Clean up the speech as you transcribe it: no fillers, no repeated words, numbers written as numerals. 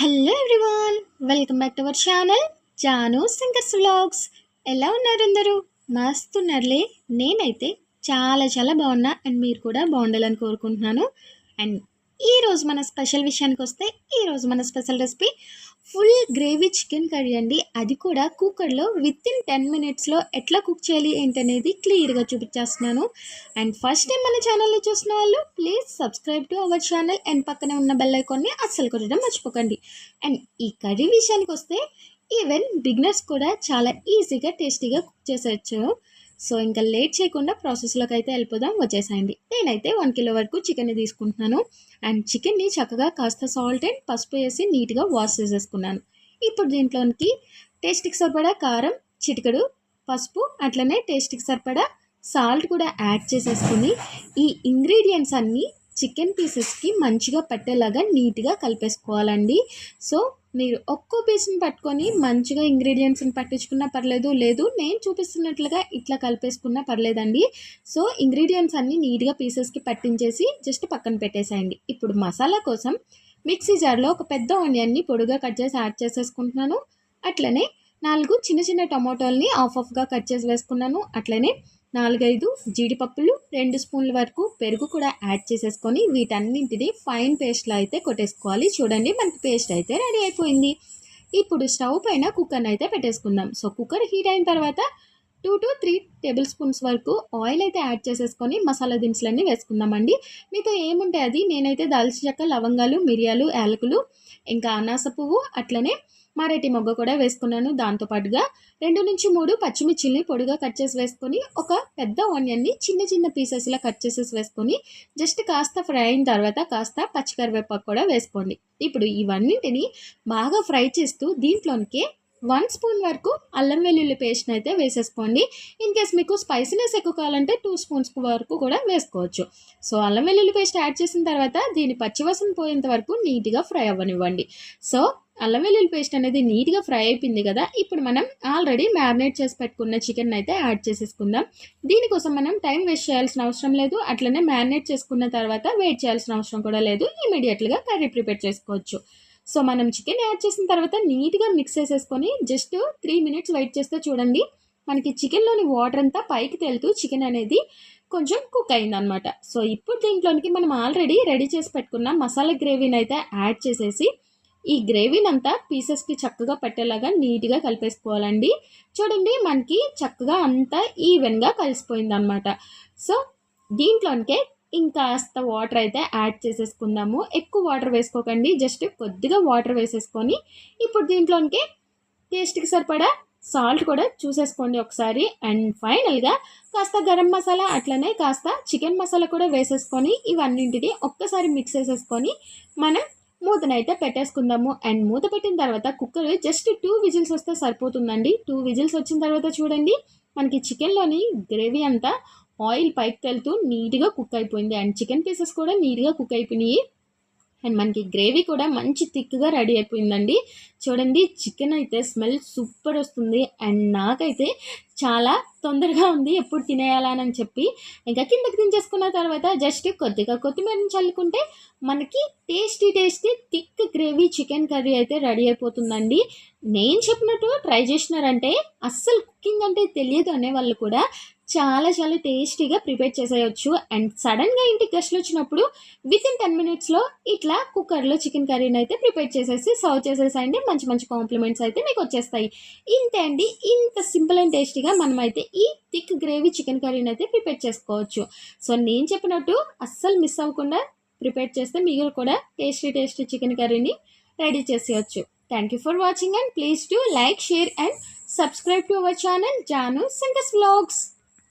Hello everyone, welcome back to our channel Janu singers vlogs. ఎలా ఉన్నారు అందరూ? మస్తున్నారులే. నేనైతే చాలా చాలా బాగున్నా అండ్ మీరు కూడా బాగుండాలని కోరుకుంటున్నాను. అండ్ ఈరోజు మన స్పెషల్ విషయానికి వస్తే ఈరోజు మన special recipe full gravy chicken curry అండి. అది కూడా కుక్కర్లో వితిన్ 10 మినిట్స్లో ఎట్లా కుక్ చేయాలి ఏంటనేది క్లియర్గా చూపించేస్తున్నాను. అండ్ ఫస్ట్ టైం మన ఛానల్ని చూసిన వాళ్ళు please subscribe to our channel and పక్కనే ఉన్న బెల్ ఐకాన్ని అస్సలు కొట్టడం మర్చిపోకండి. అండ్ ఈ కర్రీ విషయానికి వస్తే ఈవెన్ బిగినర్స్ కూడా చాలా ఈజీగా టేస్టీగా కుక్ చేసేయచ్చు. సో ఇంకా లేట్ చేయకుండా ప్రాసెస్లోకి అయితే వెళ్ళిపోదాం. వచ్చేసాయండి. నేనైతే 1 కిలో వరకు చికెన్ని తీసుకుంటున్నాను. అండ్ చికెన్ని చక్కగా కాస్త సాల్ట్ అండ్ పసుపు వేసి నీట్గా వాష్ చేసేసుకున్నాను. ఇప్పుడు దీంట్లోనికి టేస్ట్కి సరిపడా కారం, చిటికెడు పసుపు, అట్లనే టేస్ట్కి సరిపడా సాల్ట్ కూడా యాడ్ చేసేసుకుని ఈ ఇంగ్రీడియంట్స్ అన్నీ చికెన్ పీసెస్కి మంచిగా పట్టేలాగా నీట్గా కలిపేసుకోవాలండి. సో మీరు ఒక్కో పీస్ని పట్టుకొని మంచిగా ఇంగ్రీడియంట్స్ని పట్టించుకున్నా పర్లేదు, లేదు నేను చూపిస్తున్నట్లుగా ఇట్లా కలిపేసుకున్నా పర్లేదండి. సో ఇంగ్రీడియంట్స్ అన్నీ నీట్గా పీసెస్కి పట్టించేసి జస్ట్ పక్కన పెట్టేసేయండి. ఇప్పుడు మసాలా కోసం మిక్సీ జార్లో ఒక పెద్ద ఆనియన్ని పొడిగా కట్ చేసి యాడ్ చేసేసుకుంటున్నాను. అట్లనే 4 చిన్న చిన్న టమాటోల్ని హాఫ్గా కట్ చేసి వేసుకున్నాను. అట్లనే 4-5 జీడిపప్పులు, 2 స్పూన్ల వరకు పెరుగు కూడా యాడ్ చేసేసుకొని వీటన్నింటినీ ఫైన్ పేస్ట్లో అయితే కొట్టేసుకోవాలి. చూడండి, మనకి పేస్ట్ అయితే రెడీ అయిపోయింది. ఇప్పుడు స్టవ్ పైన కుక్కర్ని అయితే పెట్టేసుకుందాం. సో కుక్కర్ హీట్ అయిన తర్వాత 2 to 3 టేబుల్ స్పూన్స్ వరకు ఆయిల్ అయితే యాడ్ చేసేసుకొని మసాలా దినుసులన్నీ వేసుకుందామండి. మీతో ఏముంటాయి అది, నేనైతే దాల్చిన చెక్క, లవంగాలు, మిరియాలు, యాలకులు, ఇంకా అనాస పువ్వు, అట్లనే మరాఠీ మొగ్గ కూడా వేసుకున్నాను. దాంతోపాటుగా 2-3 పచ్చిమిర్చిల్ని పొడిగా కట్ చేసి వేసుకొని ఒక పెద్ద ఆనియన్ని చిన్న చిన్న పీసెస్లా కట్ చేసేసి వేసుకొని జస్ట్ కాస్త ఫ్రై అయిన తర్వాత కాస్త పచ్చికరివేపాకు కూడా వేసుకోండి. ఇప్పుడు ఇవన్నింటిని బాగా ఫ్రై చేస్తూ దీంట్లోనికి 1 స్పూన్ వరకు అల్లం వెల్లుల్లి పేస్ట్ని అయితే వేసేసుకోండి. ఇన్ కేస్ మీకు స్పైసీనెస్ ఎక్కువ కావాలంటే 2 స్పూన్స్ వరకు కూడా వేసుకోవచ్చు. సో అల్లం వెల్లుల్లి పేస్ట్ యాడ్ చేసిన తర్వాత దీని పచ్చివాసన పోయేంత వరకు నీట్గా ఫ్రై అవ్వనివ్వండి. సో అల్లం వెల్లుల్లి పేస్ట్ అనేది నీట్గా ఫ్రై అయిపోయింది కదా. ఇప్పుడు మనం ఆల్రెడీ మ్యారినేట్ చేసి పెట్టుకున్న చికెన్ అయితే యాడ్ చేసేసుకుందాం. దీనికోసం మనం టైం వేస్ట్ చేయాల్సిన అవసరం లేదు. అట్లనే మ్యారినేట్ చేసుకున్న తర్వాత వెయిట్ చేయాల్సిన అవసరం కూడా లేదు. ఇమీడియట్గా కర్రీ ప్రిపేర్ చేసుకోవచ్చు. సో మనం చికెన్ యాడ్ చేసిన తర్వాత నీట్గా మిక్స్ చేసేసుకొని జస్ట్ 3 మినిట్స్ వెయిట్ చేస్తే చూడండి, మనకి చికెన్లోని వాటర్ అంతా పైకి తేలుతూ చికెన్ అనేది కొంచెం కుక్ అయిందనమాట. సో ఇప్పుడు దీంట్లోనికి మనం ఆల్రెడీ రెడీ చేసి పెట్టుకున్న మసాలా గ్రేవీని అయితే యాడ్ చేసేసి ఈ గ్రేవీని అంతా పీసెస్కి చక్కగా పట్టేలాగా నీట్గా కలిపేసుకోవాలండి. చూడండి, మనకి చక్కగా అంతా ఈవెన్గా కలిసిపోయిందనమాట. సో దీంట్లోనికే ఇంకాస్త వాటర్ అయితే యాడ్ చేసేసుకుందాము. ఎక్కువ వాటర్ వేసుకోకండి, జస్ట్ కొద్దిగా వాటర్ వేసేసుకొని ఇప్పుడు దీంట్లోనికి టేస్ట్కి సరిపడా సాల్ట్ కూడా చూసేసుకోండి ఒకసారి. అండ్ ఫైనల్గా కాస్త గరం మసాలా, అట్లనే కాస్త చికెన్ మసాలా కూడా వేసేసుకొని ఇవన్నింటినీ ఒక్కసారి మిక్స్ చేసేసుకొని మనం మూతనైతే పెట్టేసుకుందాము. అండ్ మూత పెట్టిన తర్వాత కుక్కర్ జస్ట్ 2 విజిల్స్ వస్తే సరిపోతుందండి. 2 విజిల్స్ వచ్చిన తర్వాత చూడండి, మనకి చికెన్లోని గ్రేవీ అంతా ఆయిల్ పైకి తెలుతూ నీట్గా కుక్ అయిపోయింది. అండ్ చికెన్ పీసెస్ కూడా నీట్గా కుక్ అయిపోయినాయి. అండ్ మనకి గ్రేవీ కూడా మంచి థిక్గా రెడీ అయిపోయిందండి. చూడండి, చికెన్ అయితే స్మెల్ సూపర్ వస్తుంది. అండ్ నాకైతే చాలా తొందరగా ఉంది ఎప్పుడు తినేయాలని చెప్పి ఇంకా కిందకి దించేసుకున్న తర్వాత జస్ట్ కొద్దిగా కొత్తిమీరని చల్లుకుంటే మనకి tasty thick gravy chicken curry అయితే రెడీ అయిపోతుందండి. నేను చెప్పినట్టు ట్రై చేసినారంటే అస్సలు కుకింగ్ అంటే తెలియదు అనే వాళ్ళు కూడా చాలా చాలా టేస్టీగా ప్రిపేర్ చేసేయచ్చు. అండ్ సడన్గా ఇంటికి గెస్ట్లు వచ్చినప్పుడు వితిన్ 10 మినిట్స్లో ఇట్లా కుక్కర్లో చికెన్ కర్రీని అయితే ప్రిపేర్ చేసేసి సర్వ్ చేసేసండి. మంచి మంచి కాంప్లిమెంట్స్ అయితే మీకు వచ్చేస్తాయి. ఇంతే అండి, ఇంత సింపుల్ అండ్ టేస్టీగా మనమైతే ఈ థిక్ గ్రేవీ చికెన్ కర్రీని అయితే ప్రిపేర్ చేసుకోవచ్చు. సో నేను చెప్పినట్టు అస్సలు మిస్ అవ్వకుండా ప్రిపేర్ చేస్తే మీరు కూడా టేస్టీ చికెన్ కర్రీని రెడీ చేసేయచ్చు. Thank you for watching and please to like, share and subscribe to our channel Janu Singer's Vlogs.